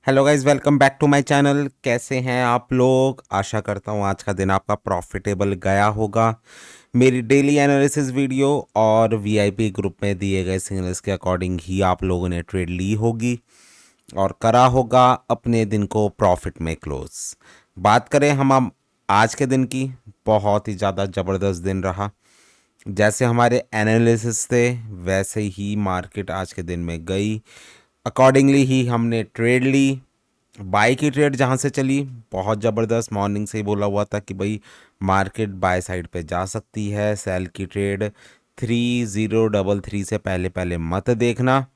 Hello guys, welcome back to my channel. कैसे हैं आप लोग? आशा करता हूँ आज का दिन आपका प्रॉफिटेबल गया होगा। मेरी डेली एनालिसिस वीडियो और वीआईपी ग्रुप में दिए गए सिग्नल्स के अकॉर्डिंग ही आप लोगों ने ट्रेड ली होगी और करा होगा अपने दिन को प्रॉफिट में क्लोज। बात करें हम आज के दिन की, बहुत ही ज़्यादा ज़बरदस्त दिन रहा। जैसे हमारे एनालिसिस थे वैसे ही मार्केट आज के दिन में गई, अकॉर्डिंगली ही हमने ट्रेड ली। बाय की ट्रेड जहाँ से चली, बहुत ज़बरदस्त। मॉर्निंग से ही बोला हुआ था कि भाई मार्केट बाय साइड पे जा सकती है। सेल की ट्रेड 3033 से पहले पहले मत देखना।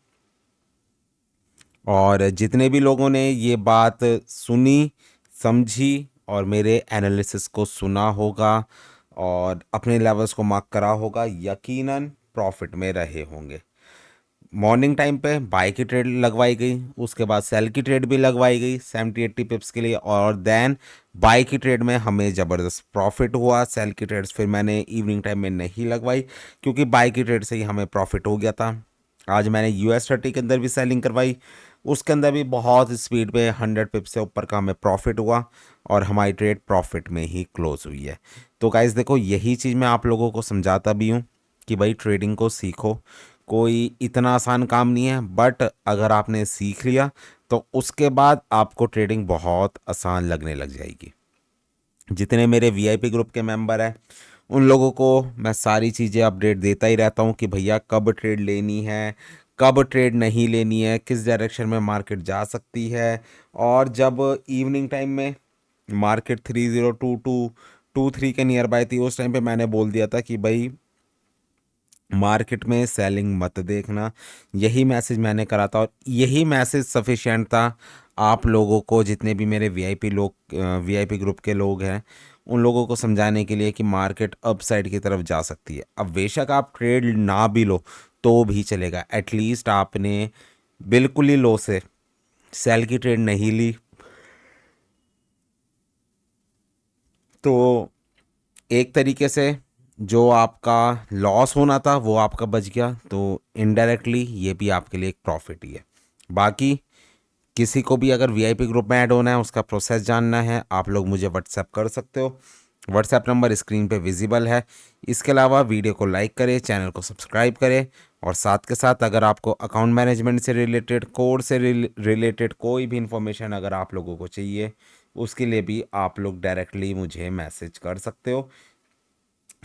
और जितने भी लोगों ने ये बात सुनी, समझी और मेरे एनालिसिस को सुना होगा और अपने लेवल्स को मार्क करा होगा, यकीनन प्रॉफिट में रहे होंगे। मॉर्निंग टाइम पे बाय की ट्रेड लगवाई गई, उसके बाद सेल की ट्रेड भी लगवाई गई 70-80 पिप्स के लिए, और देन बाय की ट्रेड में हमें ज़बरदस्त प्रॉफिट हुआ। सेल की ट्रेड्स फिर मैंने इवनिंग टाइम में नहीं लगवाई क्योंकि बाय की ट्रेड से ही हमें प्रॉफिट हो गया था। आज मैंने US 30 के अंदर भी सेलिंग करवाई, उसके अंदर भी बहुत स्पीड पे 100 पिप्स से ऊपर का हमें प्रॉफिट हुआ और हमारी ट्रेड प्रॉफिट में ही क्लोज हुई है। तो गाइस देखो, यही चीज़ मैं आप लोगों को समझाता भी हूँ कि भाई ट्रेडिंग को सीखो। कोई इतना आसान काम नहीं है, बट अगर आपने सीख लिया तो उसके बाद आपको ट्रेडिंग बहुत आसान लगने लग जाएगी। जितने मेरे वीआईपी ग्रुप के मेंबर हैं उन लोगों को मैं सारी चीज़ें अपडेट देता ही रहता हूँ कि भैया कब ट्रेड लेनी है, कब ट्रेड नहीं लेनी है, किस डायरेक्शन में मार्केट जा सकती है। और जब इवनिंग टाइम में मार्केट 302223 के नियर बाय थी, उस टाइम पे मैंने बोल दिया था कि भाई मार्केट में सेलिंग मत देखना। यही मैसेज मैंने करा था और यही मैसेज सफिशिएंट था आप लोगों को, जितने भी मेरे वीआईपी लोग, वीआईपी ग्रुप के लोग हैं, उन लोगों को समझाने के लिए कि मार्केट अप साइड की तरफ जा सकती है। अब बेशक आप ट्रेड ना भी लो तो भी चलेगा, एटलीस्ट आपने बिल्कुल ही लो से सेल की ट्रेड नहीं ली तो एक तरीके से जो आपका लॉस होना था वो आपका बच गया, तो इनडायरेक्टली ये भी आपके लिए एक प्रॉफिट ही है। बाकी किसी को भी अगर वीआईपी ग्रुप में ऐड होना है, उसका प्रोसेस जानना है, आप लोग मुझे व्हाट्सएप कर सकते हो। व्हाट्सएप नंबर स्क्रीन पे विजिबल है। इसके अलावा वीडियो को लाइक करें, चैनल को सब्सक्राइब करें और साथ के साथ अगर आपको अकाउंट मैनेजमेंट से रिलेटेड, कोड से रिलेटेड कोई भी इंफॉर्मेशन अगर आप लोगों को चाहिए, उसके लिए भी आप लोग डायरेक्टली मुझे मैसेज कर सकते हो।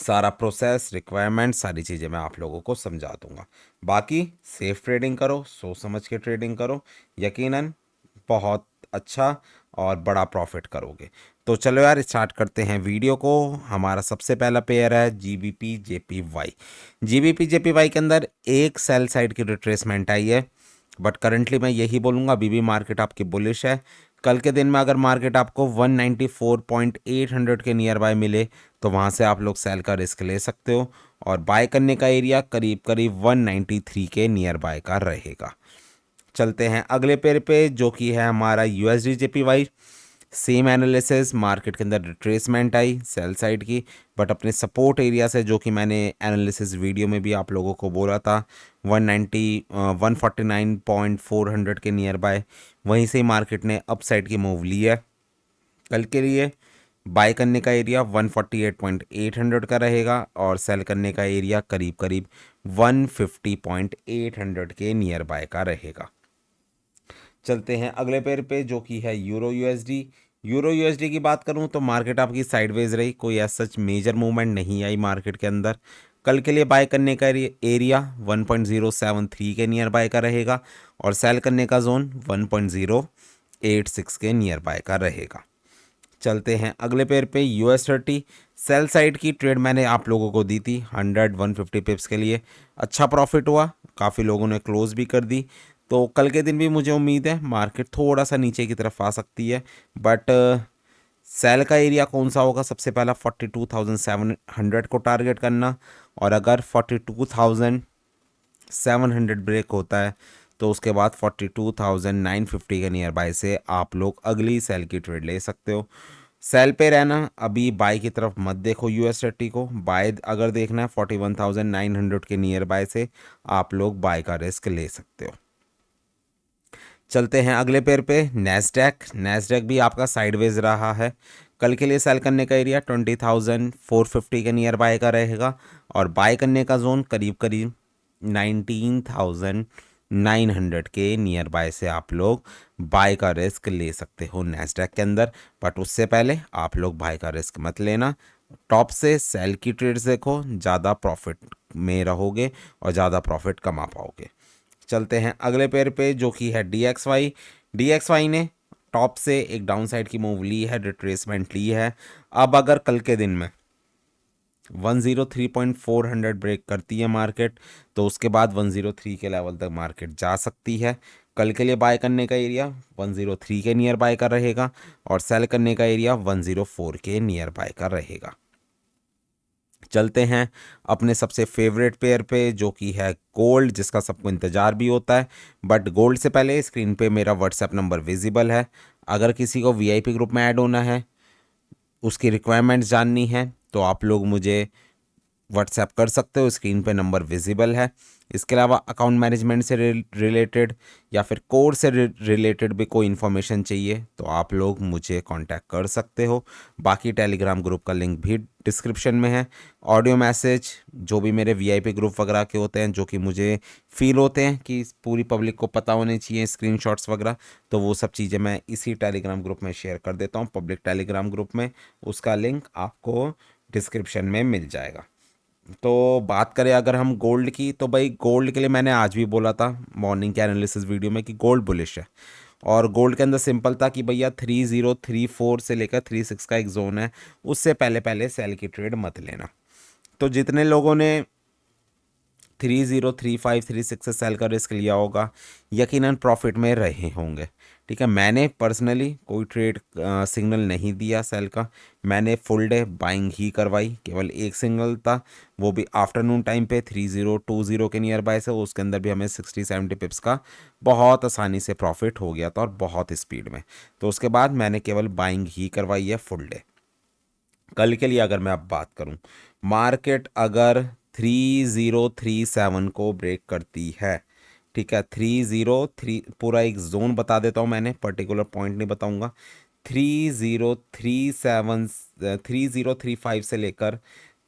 सारा प्रोसेस, रिक्वायरमेंट, सारी चीज़ें मैं आप लोगों को समझा दूंगा। बाकी सेफ ट्रेडिंग करो, सोच समझ के ट्रेडिंग करो, यकीनन बहुत अच्छा और बड़ा प्रॉफिट करोगे। तो चलो यार, स्टार्ट करते हैं वीडियो को। हमारा सबसे पहला पेयर है GBP JPY। GBP JPY के अंदर एक सेल साइड की रिट्रेसमेंट आई है, बट करंटली मैं यही बोलूँगा अभी भी मार्केट आपकी बुलिश है। कल के दिन में अगर मार्केट आपको 194.800 के नियर बाय मिले तो वहाँ से आप लोग सेल का रिस्क ले सकते हो और बाय करने का एरिया करीब करीब 193 के नियर बाय का रहेगा। चलते हैं अगले पेयर पे जो कि है हमारा USD JPY। Same analysis, market के अंदर रिट्रेसमेंट आई सेल साइड की, बट अपने सपोर्ट एरिया से, जो कि मैंने एनालिसिस वीडियो में भी आप लोगों को बोला था, 149.400 के नियर बाय, वहीं से ही मार्केट ने अप साइड की मूव ली है। कल के लिए बाय करने का एरिया 148.800 का रहेगा और सेल करने का एरिया करीब करीब 150.800 के नियर बाय का रहेगा। चलते हैं अगले पेयर पे जो कि है यूरो यूएसडी की बात करूं तो मार्केट आपकी साइडवेज रही, कोई ऐसा सच मेजर मूवमेंट नहीं आई मार्केट के अंदर। कल के लिए बाय करने का एरिया 1.073 के नियर बाय का रहेगा और सेल करने का जोन 1.086 के नियर बाय का रहेगा। चलते हैं अगले पेयर पे US 30। सेल साइड की ट्रेड मैंने आप लोगों को दी थी 100-150 पिप्स के लिए, अच्छा प्रॉफिट हुआ, काफ़ी लोगों ने क्लोज भी कर दी। तो कल के दिन भी मुझे उम्मीद है मार्केट थोड़ा सा नीचे की तरफ आ सकती है, बट सेल का एरिया कौन सा होगा? सबसे पहला 42,700 को टारगेट करना, और अगर 42,700 ब्रेक होता है तो उसके बाद 42,950 के नियर बाय से आप लोग अगली सेल की ट्रेड ले सकते हो। सेल पे रहना, अभी बाय की तरफ मत देखो। US 30 को बाय अगर देखना है 41,900 के नियर बाय से आप लोग बाय का रिस्क ले सकते हो। चलते हैं अगले पेयर पे, नैस्डैक। नैस्डैक भी आपका साइडवेज रहा है। कल के लिए सेल करने का एरिया 20,450 के नियर बाय का रहेगा और बाय करने का जोन करीब करीब 19,900 के नियर बाय से आप लोग बाय का रिस्क ले सकते हो नैस्डैक के अंदर। बट उससे पहले आप लोग बाय का रिस्क मत लेना। टॉप से सेल की ट्रेड्स देखो, ज़्यादा प्रॉफिट में रहोगे और ज़्यादा प्रॉफिट कमा पाओगे। चलते हैं अगले पेयर पे जो कि है DXY। DXY ने टॉप से एक डाउन साइड की मूव ली है, रिट्रेसमेंट ली है। अब अगर कल के दिन में 103.400 ब्रेक करती है मार्केट, तो उसके बाद 103 के लेवल तक मार्केट जा सकती है। कल के लिए बाय करने का एरिया 103 के नियर बाय का रहेगा और सेल करने का एरिया 104 के नियर बाय का रहेगा। चलते हैं अपने सबसे फेवरेट पेयर पे जो कि है गोल्ड, जिसका सबको इंतज़ार भी होता है। बट गोल्ड से पहले स्क्रीन पे मेरा व्हाट्सएप नंबर विजिबल है। अगर किसी को VIP ग्रुप में ऐड होना है, उसकी रिक्वायरमेंट्स जाननी है, तो आप लोग मुझे व्हाट्सएप कर सकते हो। स्क्रीन पे नंबर विजिबल है। इसके अलावा अकाउंट मैनेजमेंट से रिलेटेड या फिर कोर से रिलेटेड भी कोई इन्फॉर्मेशन चाहिए तो आप लोग मुझे कांटेक्ट कर सकते हो। बाकी टेलीग्राम ग्रुप का लिंक भी डिस्क्रिप्शन में है। ऑडियो मैसेज जो भी मेरे VIP ग्रुप वगैरह के होते हैं, जो कि मुझे फील होते हैं कि पूरी पब्लिक को पता होने चाहिए, स्क्रीनशॉट्स वगैरह, तो वो सब चीज़ें मैं इसी टेलीग्राम ग्रुप में शेयर कर देता हूँ, पब्लिक टेलीग्राम ग्रुप में। उसका लिंक आपको डिस्क्रिप्शन में मिल जाएगा। तो बात करें अगर हम गोल्ड की, तो भाई गोल्ड के लिए मैंने आज भी बोला था मॉर्निंग के एनालिसिस वीडियो में कि गोल्ड बुलिश है। और गोल्ड के अंदर सिंपल था कि भैया 3034 से लेकर 36 का एक जोन है, उससे पहले पहले सेल की ट्रेड मत लेना। तो जितने लोगों ने 303536 से सेल का रिस्क लिया होगा, यकीनन प्रॉफिट में रहे होंगे। ठीक है, मैंने पर्सनली कोई ट्रेड सिग्नल नहीं दिया सेल का। मैंने फुल डे बाइंग ही करवाई, केवल एक सिग्नल था, वो भी आफ्टरनून टाइम पे 3020 के नियर बाय से। उसके अंदर भी हमें 60-70 पिप्स का बहुत आसानी से प्रॉफिट हो गया था और बहुत स्पीड में। तो उसके बाद मैंने केवल बाइंग ही करवाई है फुल डे। कल के लिए अगर मैं अब बात करूं, मार्केट अगर 3037 को ब्रेक करती है, ठीक है, 303 पूरा एक जोन बता देता हूं, मैंने पर्टिकुलर पॉइंट नहीं बताऊंगा। 3037 3035 से लेकर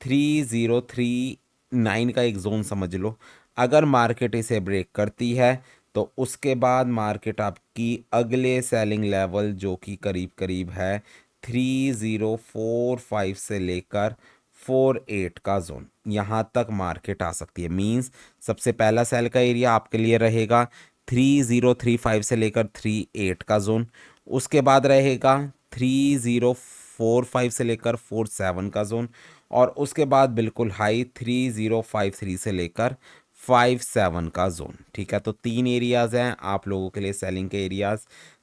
3039 का एक जोन समझ लो। अगर मार्केट इसे ब्रेक करती है तो उसके बाद मार्केट आपकी अगले सेलिंग लेवल जो कि करीब करीब है 3045 से लेकर 48 का जोन, यहाँ तक मार्केट आ सकती है। मींस सबसे पहला सेल का एरिया आपके लिए रहेगा 3035 से लेकर 38 का जोन। उसके बाद रहेगा 3045 से लेकर 47 का जोन। और उसके बाद बिल्कुल हाई 3053 से लेकर 57 का जोन। ठीक है, तो 3 एरियाज़ हैं आप लोगों के लिए सेलिंग के एरियाज़।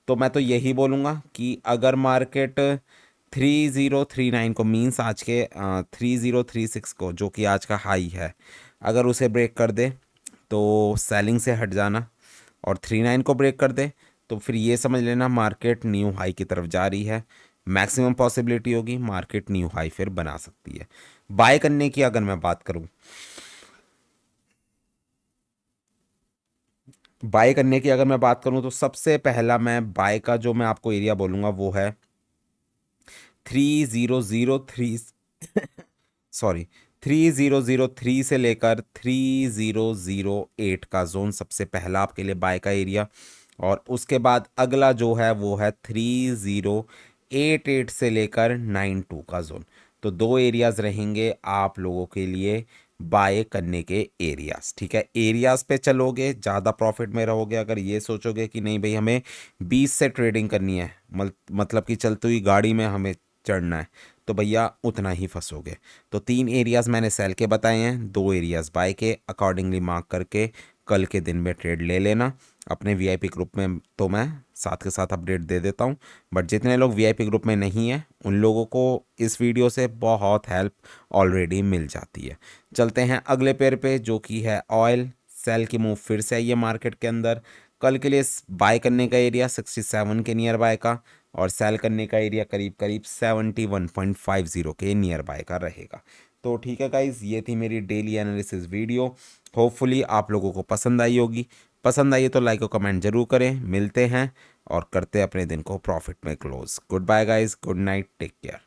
तो मैं तो यही बोलूँगा कि अगर मार्केट 3039 को, मीन्स आज के 3036 को, जो कि आज का हाई है, अगर उसे ब्रेक कर दे तो सेलिंग से हट जाना। और 39 को ब्रेक कर दे तो फिर ये समझ लेना मार्केट न्यू हाई की तरफ जा रही है। मैक्सिमम पॉसिबिलिटी होगी मार्केट न्यू हाई फिर बना सकती है। बाय करने की अगर मैं बात करूं, बाय करने की अगर मैं बात करूं तो सबसे पहला मैं बाय का जो मैं आपको एरिया बोलूंगा वो है 3003 सॉरी 3003 से लेकर 3008 का जोन सबसे पहला आपके लिए बाय का एरिया। और उसके बाद अगला जो है वो है 3088 से लेकर 92 का जोन। तो दो एरियाज रहेंगे आप लोगों के लिए बाय करने के एरियाज। ठीक है, एरियाज पे चलोगे ज़्यादा प्रॉफिट में रहोगे। अगर ये सोचोगे कि नहीं भाई हमें 20 से ट्रेडिंग करनी है, मतलब कि चलती हुई गाड़ी में हमें चढ़ना है, तो भैया उतना ही फंसोगे। तो 3 एरियाज मैंने सेल के बताए हैं, 2 एरियाज बाय के। अकॉर्डिंगली मार्क करके कल के दिन में ट्रेड ले लेना। अपने VIP ग्रुप में तो मैं साथ के साथ अपडेट दे देता हूँ, बट जितने लोग VIP ग्रुप में नहीं हैं उन लोगों को इस वीडियो से बहुत हेल्प ऑलरेडी मिल जाती है। चलते हैं अगले पेयर पे जो कि है ऑयल। सेल की मूव फिर से आई है मार्केट के अंदर। कल के लिए बाय करने का एरिया 67 के नियर बाय का और सेल करने का एरिया करीब करीब 71.50 के नियर बाय का रहेगा। तो ठीक है गाइज, ये थी मेरी डेली एनालिसिस वीडियो। होपफुली आप लोगों को पसंद आई होगी। पसंद आई तो लाइक और कमेंट जरूर करें। मिलते हैं और करते हैं अपने दिन को प्रॉफिट में close. Goodbye guys, good night, take care.